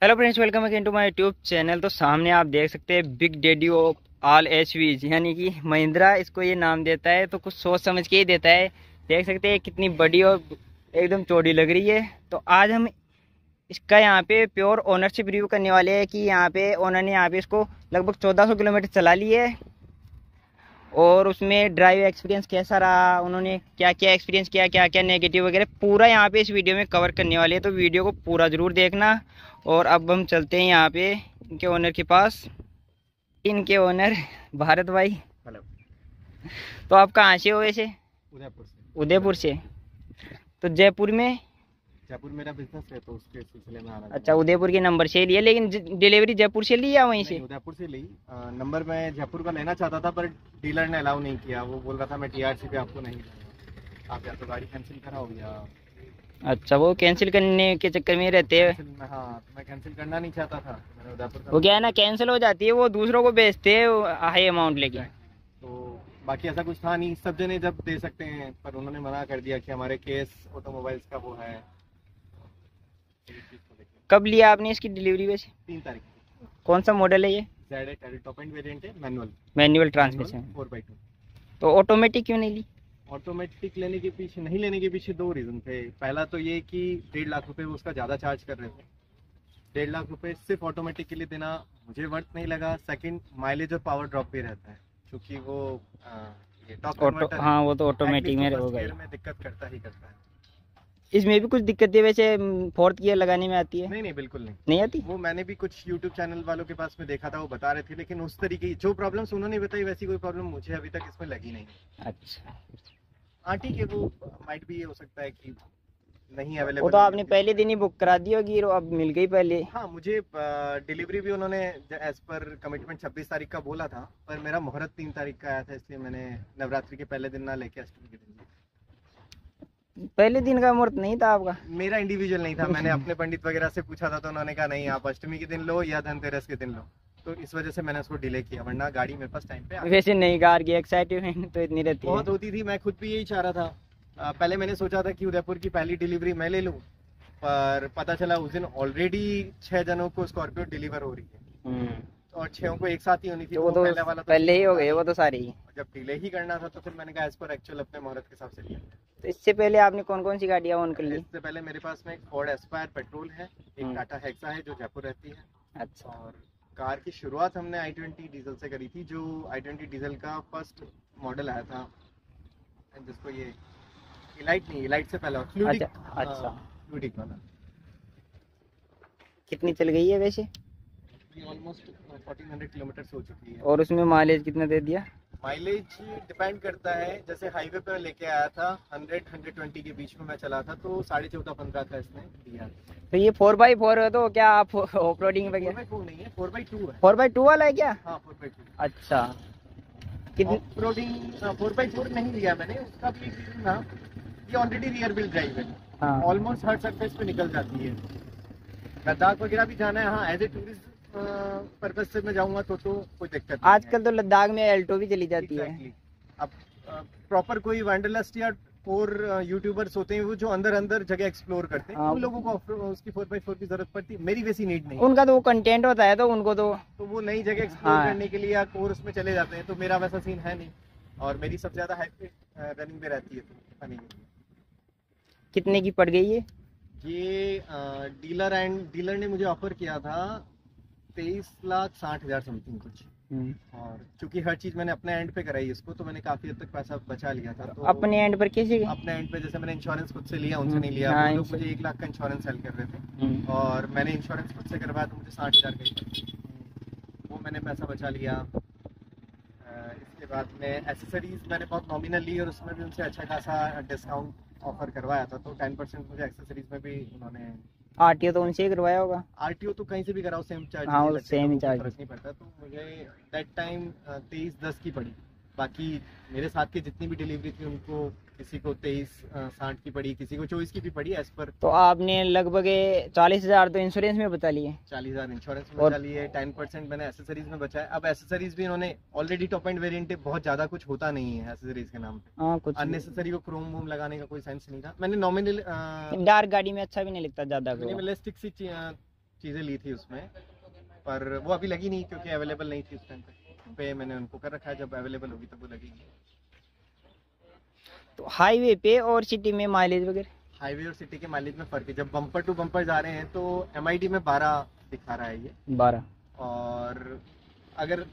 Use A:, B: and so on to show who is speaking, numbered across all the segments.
A: Hello friends, welcome again to my YouTube channel. तो सामने आप देख सकते हैं big daddy of all HVs यानी कि महिंद्रा इसको ये नाम देता है, तो कुछ सोच समझ के ही देता है। देख सकते हैं कितनी बड़ी और एकदम चौड़ी लग रही है। तो आज हम इसका यहाँ पे प्योर ओनरशिप रिव्यू करने वाले हैं कि यहाँ पे ओनर ने यहाँ पे इसको लगभग 1400 किलोमीटर चला ली है और उसमें ड्राइव एक्सपीरियंस कैसा रहा, उन्होंने क्या क्या एक्सपीरियंस किया, क्या क्या नेगेटिव वगैरह पूरा यहाँ पे इस वीडियो में कवर करने वाले हैं। तो वीडियो को पूरा ज़रूर देखना। और अब हम चलते हैं यहाँ पे इनके ओनर के पास। इनके ओनर भारत भाई,
B: हेलो।
A: तो आप कहाँ से हो वैसे?
B: उदयपुर से।
A: उदयपुर से। तो
B: जयपुर मेरा बिजनेस है तो उसके सिलसिले में आ रहा
A: अच्छा, उदयपुर के नंबर से लिया, लेकिन डिलीवरी जयपुर से ली या वहीं से?
B: उदयपुर से ली। नंबर मैं जयपुर का लेना चाहता था पर डीलर ने अलाउ नहीं किया। वो बोल रहा था मैं टीआरसी पे आपको नहीं दूंगा, आप या तो गाड़ी कैंसिल कराओ या। अच्छा,
A: वो कैंसिल करने के चक्कर में रहते हैं।
B: हाँ, मैं कैंसिल करना नहीं चाहता था। मैंने उदयपुर का
A: वो क्या है ना, कैंसिल हो जाती है, वो दूसरों को बेचते हैं हाई अमाउंट लेके।
B: तो बाकी ऐसा कुछ था नहीं, सब जने जब दे सकते हैं, पर उन्होंने मना कर दिया कि हमारे केस ऑटोमोबाइल्स का वो है।
A: कब लिया आपने इसकी डिलीवरी वैसे?
B: 3 तारीख।
A: कौन सा मॉडल है ये?
B: ZX टॉप एंड वेरिएंट है,
A: मैनुअल ट्रांसमिशन।
B: 4x2।
A: तो ऑटोमेटिक क्यों नहीं ली?
B: ऑटोमेटिक लेने के पीछे नहीं लेने के पीछे 2 रीज़न थे। पहला तो ये कि 1.5 लाख रुपए वो उसका ज़्यादा चार्ज कर रहे थे। 1.5 लाख रुपए सिर्फ ऑटोमेटिक के लिए देना मुझे वर्थ नहीं लगा। सेकंड, माइलेज और पावर ड्रॉप भी रहता है क्योंकि वो ये टॉप कन्वर्टर।
A: हाँ, वो तो ऑटोमेटिक में होगा।
B: में दिक्कत करता है।
A: इसमें भी कुछ दिक्कत है वैसे? फोर्थ गियर लगाने में आती है?
B: नहीं, बिल्कुल
A: नहीं आती। वो
B: मैंने भी कुछ यूट्यूब चैनल वालों के पास में देखा था, वो बता रहे थे, लेकिन उस तरीके की जो प्रॉब्लम्स उन्होंने बताई वैसी कोई प्रॉब्लम मुझे अभी तक इसमें लगी नहीं।
A: अच्छा,
B: हाँ ठीक है, वो माइट भी ये हो सकता है कि नहीं अवेलेबल।
A: वो तो आपने पहले दिन ही बुक करा दी होगी, अब मिल गई पहले।
B: हाँ, मुझे डिलीवरी भी उन्होंने एज पर कमिटमेंट 26 तारीख का बोला था, पर मेरा मुहूर्त 3 तारीख का आया था, इसलिए मैंने नवरात्रि के पहले दिन ना लेके अष्टमी के दिन।
A: पहले दिन का मुहूर्त नहीं था आपका?
B: मेरा इंडिविजुअल नहीं था। मैंने अपने पंडित वगैरह से पूछा था तो उन्होंने कहा नहीं, आप अष्टमी के दिन लो या धनतेरस के दिन लो, तो इस वजह से मैंने उसको डिले किया, वरना गाड़ी मेरे पास टाइम पे आ।
A: वैसे नई कार की एक्साइटमेंट तो इतनी रहती है,
B: बहुत होती थी। मैं खुद भी यही चाह रहा था। पहले मैंने सोचा था कि उदयपुर की पहली डिलीवरी मैं ले लूँ, पर पता चला उस दिन ऑलरेडी 6 जनों को स्कॉर्पियो डिलीवर हो रही है और 6 को एक साथ ही होनी थी।
A: तो वो तो पहले वाला पहले ही हो गए, वो तो सारी।
B: जब डिले ही करना था तो फिर मैंने कहा एज पर एक्चुअल अपने मुहूर्त के हिसाब से लिया।
A: तो इससे पहले आपने कौन कौन सी गाड़ियाँ ऑन कर ली?
B: इससे पहले मेरे पास में एक फोर्ड एस्पायर पेट्रोल है, एक टाटा हेक्सा है जो जयपुर रहती है।
A: अच्छा। और
B: कार की शुरुआत हमने i20 डीजल से करी थी, जो i20 डीजल का फर्स्ट मॉडल आया था, जिसको ये इलाइट नहीं, इलाइट से पहले फ्लूइडिक। अच्छा, फ्लूइडिक वाला।
A: कितनी चल गई है वैसे?
B: ऑलमोस्ट 1400 किलोमीटर हो चुकी है।
A: और उसमें माइलेज कितना दे दिया?
B: माइलेज डिपेंड करता है, जैसे हाईवे पे लेके आया था 100-120 के बीच में मैं चला था, तो 14.5-15 का इसने दिया।
A: तो ये 4x4 है, तो क्या आप ऑफ रोडिंग पे?
B: 4x4 नहीं है, 4x2 है।
A: 4x2 वाला है क्या?
B: हाँ, 4x2।
A: अच्छा,
B: ऑफ रोडिंग 4x4 नहीं लिया मैंने, उसका भी रीजन था, ये ऑलरेडी रियर व्हील ड्राइव है, ऑलमोस्ट हर सरफेस पे निकल जाती है। लद्दाख वगैरह भी जाना है, हाँ एज ए टूरिस्ट पर्पज से मैं जाऊंगा तो कोई दिक्कत नहीं।
A: आजकल तो लद्दाख में एल्टो भी चली जाती है।
B: अब प्रॉपर कोई वैंडरलस्ट या और यूट्यूबर्स होते हैं वो जो अंदर जगह एक्सप्लोर करते हैं, उन लोगों को उसकी 4x4 की जरूरत पड़ती है। मेरी वैसी नीड नहीं,
A: उनका तो वो कंटेंट होता है, तो उनको तो
B: वो नई जगह एक्सप्लोर करने के लिए या कोर्स में चले जाते हैं, तो मेरा वैसा सीन है नहीं। और मेरी सबसे ज्यादा हाई रनिंग में रहती है, तो नहीं।
A: कितने की पड़ गई है
B: ये? डीलर ने मुझे ऑफर किया था 23,60,000 समथिंग कुछ। और क्योंकि हर चीज मैंने अपने एंड पे कराई इसको, तो मैंने काफी हद तक पैसा बचा लिया था। तो
A: अपने एंड पर कैसे? अपने
B: एंड पे जैसे मैंने इंश्योरेंस खुद से लिया, उनसे नहीं लिया। वो लोग मुझे 1 लाख का इंश्योरेंस सेल कर रहे थे और मैंने इंश्योरेंस खुद से करवाया, तो मुझे 60,000 का वो मैंने पैसा बचा लिया। इसके बाद में एसेसरीज मैंने बहुत नॉमिनल ली और उसमें भी उनसे अच्छा खासा डिस्काउंट ऑफर करवाया था, तो 10% मुझे एसेसरीज में भी उन्होंने।
A: आरटीओ तो उनसे ही करवाया होगा?
B: आरटीओ तो कहीं से भी कराओ सेम चार्ज।
A: हाँ, सेम ही चार्ज,
B: फर्क नहीं पड़ता। तो मुझे दैट टाइम 23,10 की पड़ी। बाकी मेरे साथ की जितनी भी डिलीवरी थी उनको किसी को 23,60 की पड़ी, किसी को 24 की भी पड़ी एज पर।
A: तो आपने लगभग 40,000 तो इंश्योरेंस में बचा लिए?
B: 40,000 इंश्योरेंस में बचा लिए, 10% मैंने एसेसरीज में बचाया। अब एसेसरीज भी इन्होंने ऑलरेडी टॉप एंड वेरिएंट है, बहुत ज्यादा कुछ होता नहीं है एसेसरीज के नाम पे।
A: हाँ, कुछ
B: अननेसेसरी को क्रोम वोम लगाने का कोई सेंस नहीं था। मैंने नॉमिनल
A: डार्क गाड़ी में अच्छा भी नहीं लगता ज्यादा।
B: मिनिमलिस्टिक सी चीज़ें ली थी उसमें, पर वो अभी लगी नहीं क्योंकि अवेलेबल नहीं थी उस टाइम पे मैंने उनको कर रखा है, जब अवेलेबल होगी तब वो लगेगी।
A: तो हाईवे पे और सिटी में माइलेज वगैरह?
B: हाईवे और सिटी के माइलेज में फ़र्क है। जब बम्पर टू बम्पर जा रहे हैं तो MID में 12 दिखा रहा है ये,
A: 12।
B: और अगर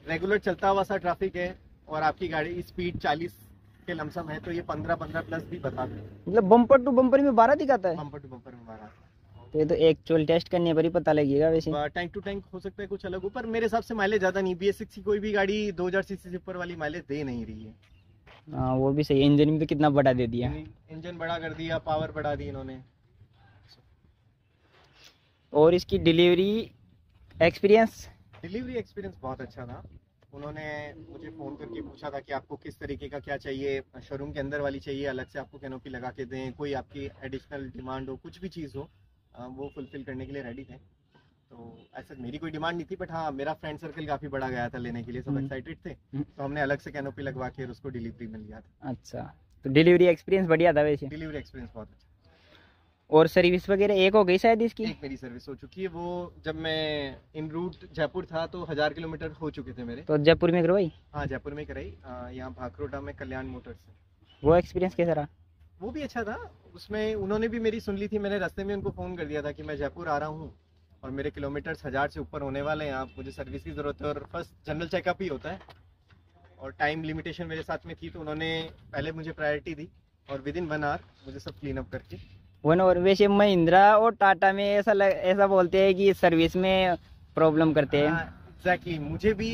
B: रेगुलर चलता हुआ सा ट्रैफिक है और आपकी गाड़ी स्पीड 40 के लमसम है तो ये 15 प्लस भी बता दें।
A: मतलब बम्पर टू बम्पर में 12 दिखाता है?
B: बम्पर टू बम्पर में 12।
A: तो ये तो एक्चुअल टेस्ट करने पर ही पता लगेगा वैसे।
B: टैंक टू टैंक हो सकता है कुछ अलग हो, पर मेरे हिसाब से माइलेज ज़्यादा नहीं। BS6 की कोई भी गाड़ी 2000 सीसी से ऊपर वाली माइलेज दे नहीं रही है।
A: हाँ वो भी सही है, इंजन भी तो कितना बड़ा दे दिया।
B: इंजन बड़ा कर दिया, पावर बढ़ा दी इन्होंने।
A: और इसकी डिलीवरी एक्सपीरियंस?
B: डिलीवरी एक्सपीरियंस बहुत अच्छा था। उन्होंने मुझे फ़ोन करके पूछा था कि आपको किस तरीके का क्या चाहिए, शोरूम के अंदर वाली चाहिए, अलग से आपको कैनोपी लगा के दें, कोई आपकी एडिशनल डिमांड हो, कुछ भी चीज़ हो, वो फुलफिल करने के लिए रेडी थे। तो ऐसा मेरी कोई डिमांड नहीं थी, बट हाँ मेरा फ्रेंड सर्कल काफ़ी बड़ा गया था लेने के लिए, सब एक्साइटेड थे, तो हमने अलग से कैनोपी लगवा के उसको डिलीवरी मिल गया था।
A: अच्छा, तो डिलीवरी एक्सपीरियंस बढ़िया था वैसे?
B: डिलीवरी एक्सपीरियंस बहुत अच्छा।
A: और सर्विस वगैरह एक हो गई शायद इसकी?
B: एक मेरी सर्विस हो चुकी है, वो जब मैं इन रूट जयपुर था तो 1000 किलोमीटर हो चुके थे मेरे।
A: तो जयपुर में करवाई? हाँ
B: जयपुर में कराई, यहाँ भाखरोटा में कल्याण मोटर्स से।
A: वो एक्सपीरियंस कैसा रहा?
B: वो भी अच्छा था। उसमें उन्होंने भी मेरी सुन ली थी। मैंने रास्ते में उनको फ़ोन कर दिया था कि मैं जयपुर आ रहा हूँ और मेरे किलोमीटर्स 1000 से ऊपर होने वाले हैं, आप मुझे सर्विस की ज़रूरत है, और फर्स्ट जनरल चेकअप ही होता है और टाइम लिमिटेशन मेरे साथ में थी, तो उन्होंने पहले मुझे प्रायोरिटी दी और विदिन 1 आवर मुझे सब क्लीन अप करके
A: 1 आवर। वैसे महिंद्रा और टाटा में ऐसा बोलते हैं कि सर्विस में प्रॉब्लम करते हैं।
B: एग्जैक्टली, मुझे भी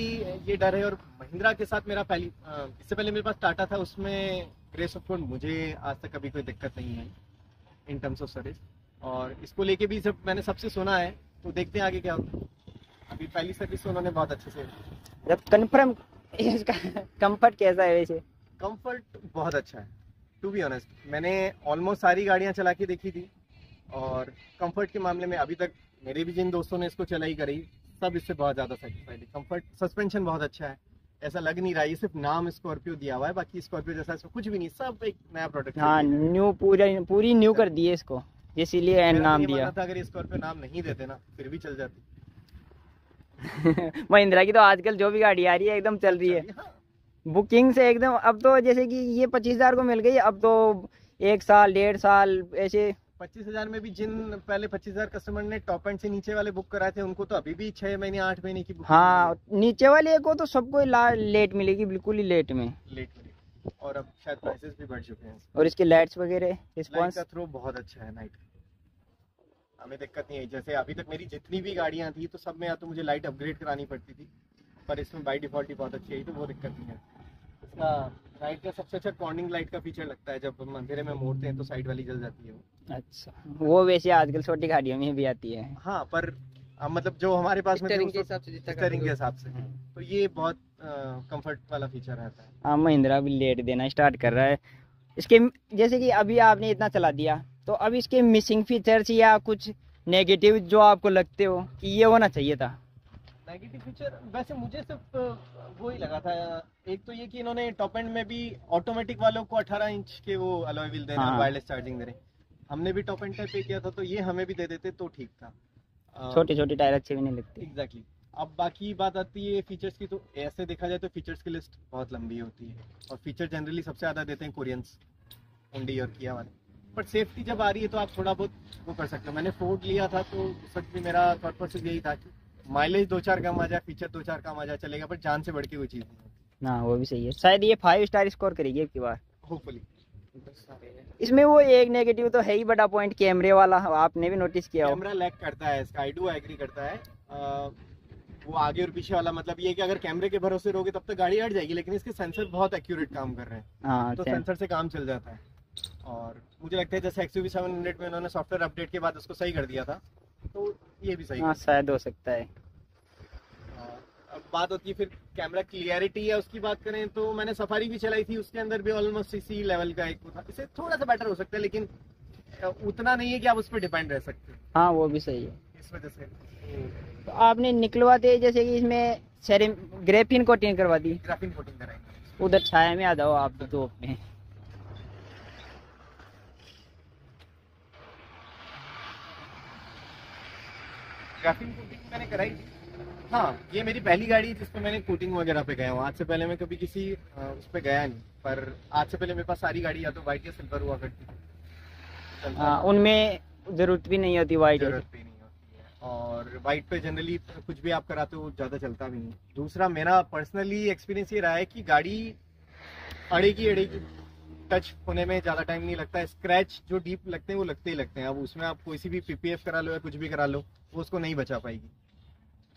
B: ये डर है। और महिंद्रा के साथ मेरा इससे पहले मेरे पास टाटा था, उसमें ग्रेस ऑफ गॉड मुझे आज तक कभी कोई दिक्कत नहीं है इन टर्म्स ऑफ सर्विस। और इसको लेके भी सब मैंने सबसे सुना है, तो देखते हैं आगे क्या होता है। अभी पहली सर्विस उन्होंने बहुत अच्छे से
A: जब कन्फर्म। इसका कंफर्ट कैसा है वैसे?
B: कंफर्ट बहुत अच्छा है, टू बी ऑनेस्ट। मैंने ऑलमोस्ट सारी गाड़ियां चला के देखी थी और कंफर्ट के मामले में अभी तक मेरे भी जिन दोस्तों ने इसको चलाई करी, सब इससे बहुत ज़्यादा सेटिस्फाइड है। कंफर्ट, सस्पेंशन बहुत अच्छा है, ऐसा लग नहीं रहा है ये सिर्फ नाम स्कॉर्पियो दिया हुआ है, बाकी स्कॉर्पियो जैसा इसमें कुछ भी नहीं, सब एक नया प्रोडक्ट।
A: हाँ, न्यू पूरी न्यू कर दी है इसको, इसीलिए नाम दिया
B: था। अगर ये स्कॉर्पियो नाम नहीं देते ना फिर भी चल जाती।
A: महिंद्रा की तो आजकल जो भी गाड़ी आ रही है एकदम चल रही है। हाँ। बुकिंग से एकदम, अब तो जैसे कि ये 25,000 को मिल गई, अब तो 1 साल 1.5 साल ऐसे।
B: 25,000 में भी जिन पहले 25,000 कस्टमर ने टॉप एंड से नीचे वाले बुक कराए थे, उनको तो अभी भी 6 महीने 8 महीने की बुक।
A: हाँ, नीचे वाले को तो सबको लेट मिलेगी, बिल्कुल ही लेट मिलेगी।
B: और अब शायद प्राइसेस भी बढ़ चुके हैं।
A: और इसके लाइट्स वगैरह रिस्पांस
B: का थ्रो बहुत अच्छा है नाइट, हमें दिक्कत नहीं है। जैसे अभी तक मेरी जितनी भी गाड़ियां थी तो सब में या तो मुझे लाइट अपग्रेड करानी पड़ती थी, पर इसमें बाय डिफॉल्ट ही बहुत अच्छी है, तो वो दिक्कत नहीं है। इसका राइट का सबसे अच्छा कॉर्निंग लाइट का फीचर लगता है, जब अंधेरे में मोड़ते हैं तो साइड वाली जल जाती है वो।
A: अच्छा, वो वैसे आजकल छोटी गाड़ियों में भी आती है।
B: हाँ, पर मतलब जो हमारे पास में स्टीयरिंग के हिसाब से तो ये बहुत कंफर्ट वाला फीचर रहता है।
A: हाँ, महिंद्रा भी लेट देना स्टार्ट कर रहा है इसके। जैसे कि अभी आपने इतना चला दिया, तो अब इसके मिसिंग फीचर्स या कुछ नेगेटिव जो आपको लगते हो कि ये होना चाहिए था?
B: नेगेटिव फीचर वैसे मुझे सिर्फ वो ही लगा था। एक तो ये कि इन्होंने टॉप एंड में भी ऑटोमेटिक वालों को 18 इंच के वो अलॉय व्हील दे रहे हैं, वायरलेस चार्जिंग दे रहे हैं। हमने भी टॉप एंड पे पे किया था, तो ये हमें भी दे देते तो ठीक था।
A: छोटे छोटे टायर अच्छे भी नहीं लगते।
B: एग्जैक्टली। अब बाकी बात आती है फीचर्स की, तो ऐसे देखा जाए तो फीचर्स की लिस्ट बहुत लंबी होती है और फीचर जनरली सबसे ज़्यादा देते हैं कोरियंस, हुंडई और किया वाले। बट सेफ्टी जब आ रही है तो आप थोड़ा बहुत वो कर सकते हो। मैंने फोर्ड लिया था तो सच में मेरा थॉट प्रोसेस यही था कि माइलेज 2-4 कम आ जाए, फीचर 2-4 कम आ जाए, चलेगा, बट जान से बढ़ के कोई चीज़ नहीं है।
A: हाँ, वो भी सही है। शायद ये 5 स्टार स्कोर करेगी एक बार,
B: होपफुली।
A: इसमें वो एक नेगेटिव तो है ही बड़ा पॉइंट, कैमरे वाला, आपने भी नोटिस किया हो?
B: कैमरा लैग करता है इसका, आई डू एग्री करता है। वो आगे और पीछे वाला, मतलब ये कि अगर कैमरे के भरोसे रहोगे तब तक गाड़ी हट जाएगी, लेकिन इसके सेंसर बहुत एक्यूरेट काम कर रहे हैं।
A: हाँ,
B: तो सेंसर से काम चल जाता है। और मुझे लगता है जैसे XUV 700 में उन्होंने सॉफ्टवेयर अपडेट के बाद उसको सही कर दिया था, तो ये भी सही।
A: हाँ, शायद हो सकता है।
B: अब बात होती है फिर कैमरा क्लियरिटी है, उसकी बात करें तो मैंने सफारी भी चलाई थी, उसके अंदर भी ऑलमोस्ट इसी लेवल का एक था। इससे थोड़ा सा बेटर हो सकता है, लेकिन उतना नहीं है कि आप उस पर डिपेंड रह सकते।
A: हाँ, वो भी सही है।
B: इस वजह से
A: तो आपने निकलवाते जैसे कि इसमें ग्रेफिन कोटिंग करवा दी?
B: ग्राफिन कोटिंग कराएंगे।
A: उधर छाया में आ जाओ आप तो धूप में।
B: ग्राफिन कोटिंग मैंने कराई थी। हाँ, ये मेरी पहली गाड़ी है जिसपे मैंने कोटिंग वगैरह पे गया हूँ। आज से पहले मैं कभी किसी उस पे गया नहीं, पर आज से पहले मेरे पास सारी गाड़ी या तो व्हाइट या सिल्वर हुआ करती थी।
A: उनमें जरूरत भी नहीं होती व्हाइट,
B: जरूरत भी नहीं होती है। और व्हाइट पे जनरली कुछ भी आप कराते हो ज़्यादा चलता भी नहीं। दूसरा मेरा पर्सनली एक्सपीरियंस ये रहा है कि गाड़ी अड़ेगी टच होने में ज़्यादा टाइम नहीं लगता है। स्क्रैच जो डीप लगते हैं वो लगते ही लगते हैं। अब उसमें आप कोई सी भी PPF करा लो या कुछ भी करा लो, वो उसको नहीं बचा पाएगी।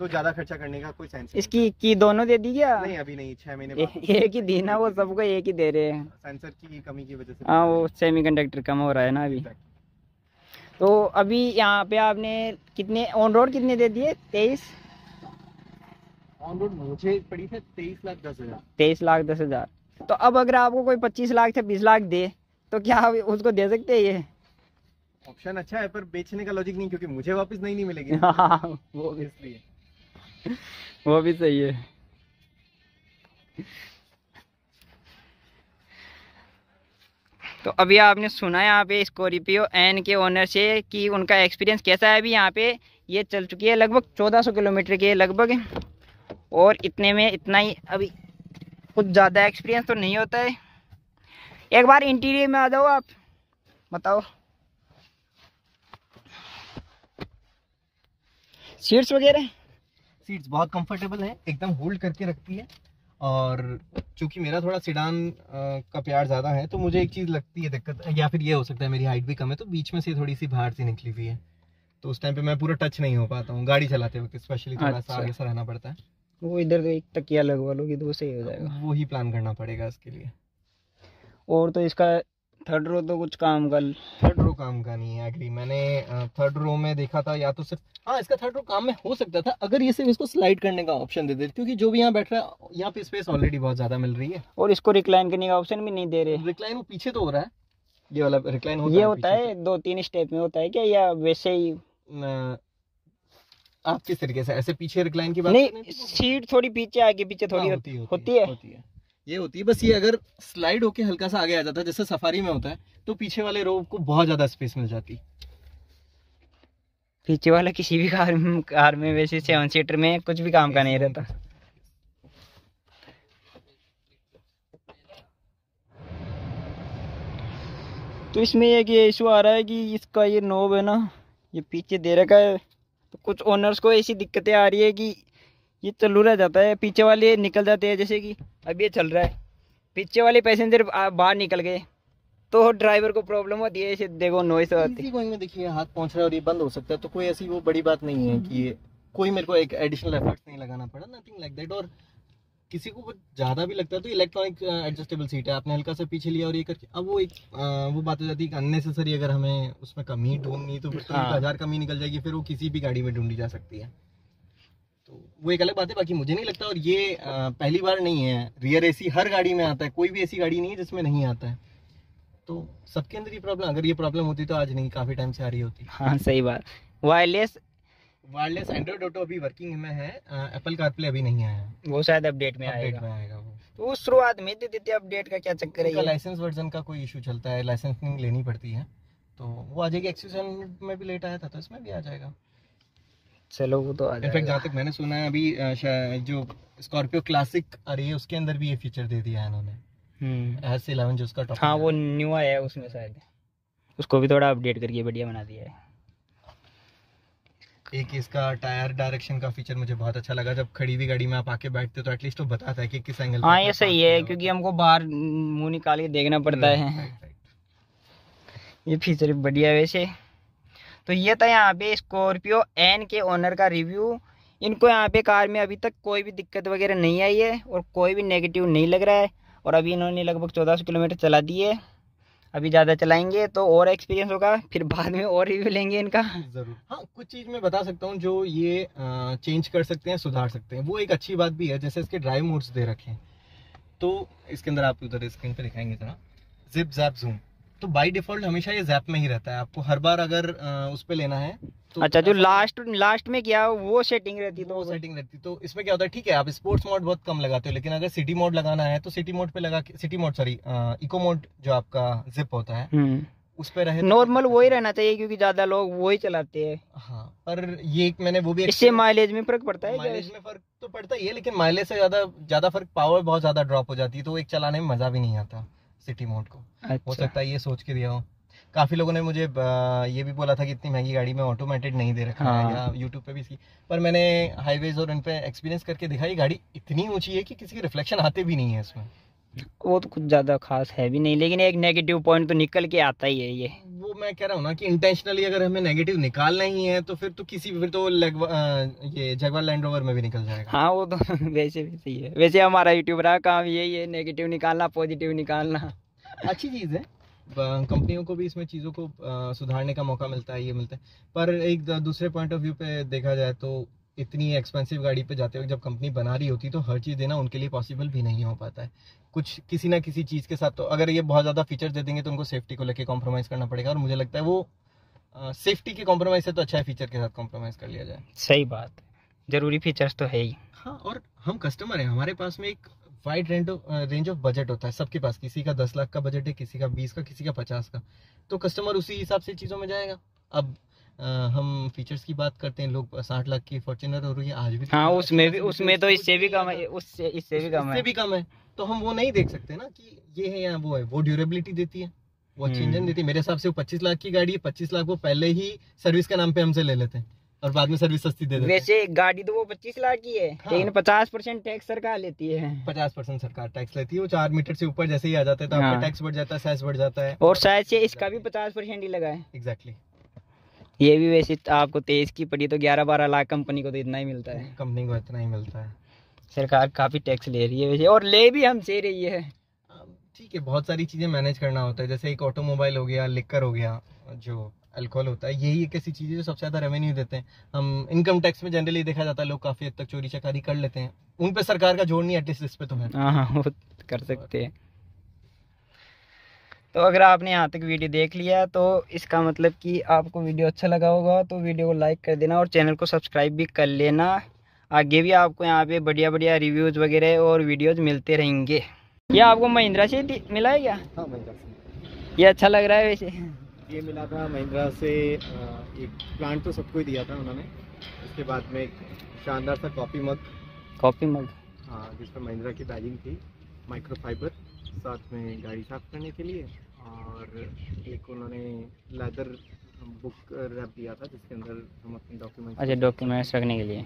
B: तो ज्यादा खर्चा करने का कोई सेंस नहीं।
A: इसकी की दोनों दे दी क्या?
B: नहीं, अभी नहीं, 6 महीने बाद
A: एक ही दी ना, वो सबको एक ही दे रहे हैं।
B: सेंसर की कमी की वजह से।
A: हाँ, वो सेमीकंडक्टर कम हो रहा है ना अभी। तो अभी यहाँ पे आपने कितने ऑन रोड कितने दे दिए? 23
B: ऑन रोड मुझे पड़ी है 23,10,000।
A: 23,10,000। तो अब अगर आपको कोई 25 लाख से 20 लाख दे तो क्या आप उसको दे सकते हैं? ये
B: ऑप्शन अच्छा है, पर बेचने का लॉजिक नहीं, क्योंकि मुझे वापस नहीं मिलेगी।
A: हाँ, वो भी
B: इसलिए
A: वो भी सही है। तो अभी आपने सुना है यहाँ पे स्कॉर्पियो एन के ओनर से कि उनका एक्सपीरियंस कैसा है। अभी यहाँ पे ये चल चुकी है लगभग 1400 किलोमीटर के लगभग, और इतने में इतना ही, अभी कुछ ज़्यादा एक्सपीरियंस तो नहीं होता है। एक बार इंटीरियर में आ जाओ, आप बताओ। सीट्स वगैरह,
B: सीट्स बहुत कंफर्टेबल है, एकदम होल्ड करके रखती है। और चूंकि मेरा थोड़ा सिडान का प्यार ज़्यादा है, तो मुझे एक चीज़ लगती है दिक्कत, या फिर ये हो सकता है मेरी हाइट भी कम है, तो बीच में से थोड़ी सी बाहर से निकली हुई है, तो उस टाइम पे मैं पूरा टच नहीं हो पाता हूँ गाड़ी चलाते वक्त, स्पेशली थोड़ा सा आगे से रहना पड़ता है।
A: वो इधर एक तकिया लगवा लोगे तो सही हो जाएगा।
B: वो ही प्लान करना पड़ेगा इसके लिए।
A: और तो इसका थर्ड रो तो कुछ काम का
B: नहीं है। एग्री, मैंने थर्ड रो में देखा था, या तो सिर्फ, हाँ, इसका थर्ड रो काम में हो सकता था अगर ये सिर्फ इसको स्लाइड करने का ऑप्शन दे दे, क्योंकि जो भी यहाँ बैठ रहा है यहाँ पे स्पेस ऑलरेडी बहुत ज्यादा मिल रही है।
A: और इसको रिक्लाइन करने का ऑप्शन भी नहीं दे रहे।
B: रिक्लाइन वो पीछे तो हो रहा है, ये वाला रिक्लाइन होता
A: ये
B: है,
A: होता है 2-3 स्टेप में होता है क्या, या वैसे ही?
B: आप किस तरीके से, ऐसे पीछे रिक्लाइन की बात
A: नहीं, सीट थोड़ी पीछे आगे पीछे थोड़ी होती है।
B: ये होती है, बस ये अगर स्लाइड होके हल्का सा आगे आ जाता है जैसे सफारी में होता है, तो पीछे वाले रो को बहुत ज्यादा स्पेस मिल जाती।
A: पीछे वाला किसी भी कार में वैसे 7 सीटर में कुछ भी काम का नहीं रहता। तो इसमें एक ये इशू आ रहा है कि इसका ये नॉब है ना, ये पीछे दे रखा है, तो कुछ ओनर्स को ऐसी दिक्कतें आ रही है कि ये चालू रह जाता है, पीछे वाले निकल जाते हैं। जैसे कि अब ये चल रहा है, पीछे वाले पैसेंजर बाहर निकल गए तो ड्राइवर को प्रॉब्लम होती है। ऐसे देखो नॉइस आती है,
B: में देखिए हाथ पहुंच रहा है और ये बंद हो सकता है, तो कोई ऐसी वो बड़ी बात नहीं है कि ये कोई मेरे को एक एडिशनल एफर्ट्स नहीं लगाना पड़ा, नथिंग लाइक दैट। और किसी को ज्यादा भी लगता है तो इलेक्ट्रॉनिक एडजस्टेबल सीट है, आपने हल्का सा पीछे लिया और ये करके, अब वो एक वो बात हो जाती है कि अननेसेसरी अगर हमें उसमें कमी ढूंढनी तो फिर 1000 कमी निकल जाएगी, फिर वो किसी भी गाड़ी में ढूंढी जा सकती है, तो वो एक अलग बात है। बाकी मुझे नहीं लगता, और ये पहली बार नहीं है, रियर एसी हर गाड़ी में आता है, कोई भी ऐसी गाड़ी नहीं है जिसमें नहीं आता है, तो सबके अंदर ये प्रॉब्लम, अगर ये प्रॉब्लम होती तो आज नहीं, काफी टाइम से आ रही होती।
A: हाँ सही बात। वायरलेस
B: एंड्रॉइड ऑटो अभी वर्किंग में है, एप्पल कारप्ले अभी नहीं आया है,
A: वो शायद अपडेट में आएगा
B: वो।
A: तो शुरुआत में दे देते अपडेट का क्या चक्कर है?
B: लाइसेंस वर्जन का कोई इशू चलता है, लाइसेंसिंग लेनी पड़ती है, तो वो आ जाएगी। एक्सेसन में भी लेट आया था, तो इसमें भी आ जाएगा।
A: चलो वो तो आ जाएगा।
B: इनफैक्ट जहाँ तक मैंने सुना है अभी जो स्कॉर्पियो क्लासिक आ रही है उसके अंदर भी ये फीचर दे दिया है इन्होंने, S11 जो उसका टॉप,
A: हाँ वो न्यू आया है उसमें, शायद उसको भी थोड़ा अपडेट करके बढ़िया बना दिया है।
B: एक इसका टायर डायरेक्शन का फीचर मुझे बहुत अच्छा लगा, जब खड़ी हुई गाड़ी में आप आके बैठते हो तो एटलीस्ट वो बताता है कि किस एंगल।
A: हाँ ये सही है, क्योंकि हमको बाहर मुंह निकाल के देखना पड़ता है। ये फीचर बढ़िया है वैसे। तो ये था यहाँ पे स्कॉर्पियो एन के ओनर का रिव्यू। इनको यहाँ पे कार में अभी तक कोई भी दिक्कत वगैरह नहीं आई है और कोई भी नेगेटिव नहीं लग रहा है, और अभी इन्होंने लगभग 1400 किलोमीटर चला दिए। अभी ज़्यादा चलाएंगे तो और एक्सपीरियंस होगा, फिर बाद में और रिव्यू लेंगे इनका
B: जरूर। हाँ, कुछ चीज़ मैं बता सकता हूँ जो ये चेंज कर सकते हैं, सुधार सकते हैं, वो एक अच्छी बात भी है। जैसे इसके ड्राइव मोड्स दे रखे हैं, तो इसके अंदर आप उधर स्क्रीन पे दिखाएंगे जरा, जिप जैप जूम, तो बाय डिफॉल्ट हमेशा ये जैप में ही रहता है। आपको हर बार अगर उस पे लेना है तो
A: अच्छा, जो लास्ट में क्या वो सेटिंग रहती
B: तो सेटिंग रहती, तो इसमें क्या होता है, ठीक है आप स्पोर्ट्स मोड बहुत कम लगाते हो, लेकिन अगर सिटी मोड लगाना है तो सिटी मोड पे लगा के, इको मोड जो आपका जिप होता है उस पे रहे।
A: नॉर्मल वही रहना चाहिए क्योंकि ज्यादा लोग वही चलाते हैं।
B: हाँ, पर ये मैंने वो भी,
A: इससे माइलेज में फर्क पड़ता है।
B: माइलेज में फर्क तो पड़ता ही है, लेकिन माइलेज से ज्यादा फर्क, पावर बहुत ज्यादा ड्रॉप हो जाती है, तो एक चलाने में मजा भी नहीं आता सिटी मोड को।
A: अच्छा।
B: हो सकता है ये सोच के दिया हो। काफी लोगों ने मुझे ये भी बोला था कि इतनी महंगी गाड़ी में ऑटोमेटेड नहीं दे रखा है, या यूट्यूब पे भी इसकी, पर मैंने हाईवेज और इन पे एक्सपीरियंस करके देखा, ये गाड़ी इतनी ऊंची है कि किसी के रिफ्लेक्शन आते भी नहीं है इसमें।
A: वो तो कुछ ज्यादा खास है भी नहीं, लेकिन एक नेगेटिव पॉइंट तो निकल के आता ही है ये।
B: वो मैं कह रहा हूँ ना कि इंटेंशनली अगर हमें नेगेटिव निकालना ही है तो फिर तो ये जगुआर लैंड रोवर में भी निकल जाएगा।
A: हाँ वो तो वैसे भी सही है। वैसे हमारा यूट्यूबर का काम यही है, नेगेटिव निकालना, पॉजिटिव निकालना।
B: अच्छी चीज़ है, कंपनियों को भी इसमें चीज़ों को सुधारने का मौका मिलता है, ये मिलता है। पर एक दूसरे पॉइंट ऑफ व्यू पे देखा जाए तो इतनी एक्सपेंसिव गाड़ी पे जाते हुए जब कंपनी बना रही होती तो हर चीज़ देना उनके लिए पॉसिबल भी नहीं हो पाता है। कुछ किसी ना किसी चीज़ के साथ, तो अगर ये बहुत ज़्यादा फीचर्स दे देंगे तो उनको सेफ्टी को लेकर कॉम्प्रोमाइज़ करना पड़ेगा, और मुझे लगता है वो सेफ्टी के कॉम्प्रोमाइज़ से तो अच्छा है फीचर के साथ कॉम्प्रोमाइज़ कर लिया जाए।
A: सही बात है, जरूरी फीचर्स तो है ही।
B: हाँ, और हम कस्टमर हैं, हमारे पास में एक वाइड रेंज ऑफ बजट होता है सबके पास। किसी का 10 लाख का बजट है, किसी का 20 का, किसी का 50 का, तो कस्टमर उसी हिसाब से चीज़ों में जाएगा। अब हम फीचर्स की बात करते हैं, लोग 60 लाख की फॉर्च्यूनर हो रही है आज भी।
A: हाँ, उसमें तो इससे भी कम है, इससे भी कम है।
B: तो हम वो नहीं देख सकते ना कि ये है या वो है। वो ड्यूरेबिलिटी देती है, वो अच्छी इंजन देती है। मेरे हिसाब से वो 25 लाख की गाड़ी है, 25 लाख वो पहले ही सर्विस के नाम पे हमसे ले लेते हैं और बाद में सर्विस सस्ती दे देते हैं।
A: वैसे गाड़ी तो वो 25 लाख की है। हाँ। लेकिन 50% टैक्स सरकार लेती है।
B: 50% सरकार टैक्स लेती है। वो 4 मीटर से ऊपर जैसे ही आ जाता है तो आपका टैक्स बढ़ जाता है, सेस बढ़ जाता है,
A: और शायद से इसका भी 50% ही लगा है।
B: एग्जैक्टली।
A: ये भी वैसे आपको 23 की पड़ी तो 11-12 लाख कंपनी को तो इतना ही मिलता है।
B: कंपनी को इतना ही मिलता है।
A: सरकार काफी टैक्स ले रही है वैसे, और ले भी हमसे रही है।
B: ठीक है, बहुत सारी चीजें मैनेज करना होता है, जैसे एक ऑटोमोबाइल हो गया, लिकर हो गया, जो अल्कोहल होता है, यही एक ऐसी चीज है जो सबसे ज्यादा रेवेन्यू देते हैं। हम इनकम टैक्स में जनरली देखा जाता है लोग काफी हद तक चोरी चकारी कर लेते हैं, उन पे सरकार का जोर नहीं, एटलीस्ट इस पे तो है।
A: हाँ, वो कर सकते हैं। तो अगर आपने यहाँ तक वीडियो देख लिया तो इसका मतलब कि आपको वीडियो अच्छा लगा होगा, तो वीडियो को लाइक कर देना और चैनल को सब्सक्राइब भी कर लेना। आगे भी आपको यहाँ पे बढ़िया बढ़िया रिव्यूज़ वगैरह और वीडियोज़ मिलते रहेंगे। ये आपको महिंद्रा से मिला है क्या?
B: हाँ, महिंद्रा से।
A: ये अच्छा लग रहा है वैसे।
B: ये मिला था महिंद्रा से, एक प्लांट तो सबको ही दिया था उन्होंने। उसके बाद में एक शानदार सा कॉफ़ी मग, हाँ, जिस पर महिंद्रा की बैजिंग थी, माइक्रोफाइबर, साथ में गाड़ी साफ करने के लिए, और एक उन्होंने लेदर बुक रैप दिया था जिसके अंदर हम अपने डॉक्यूमेंट्स
A: रखने के लिए।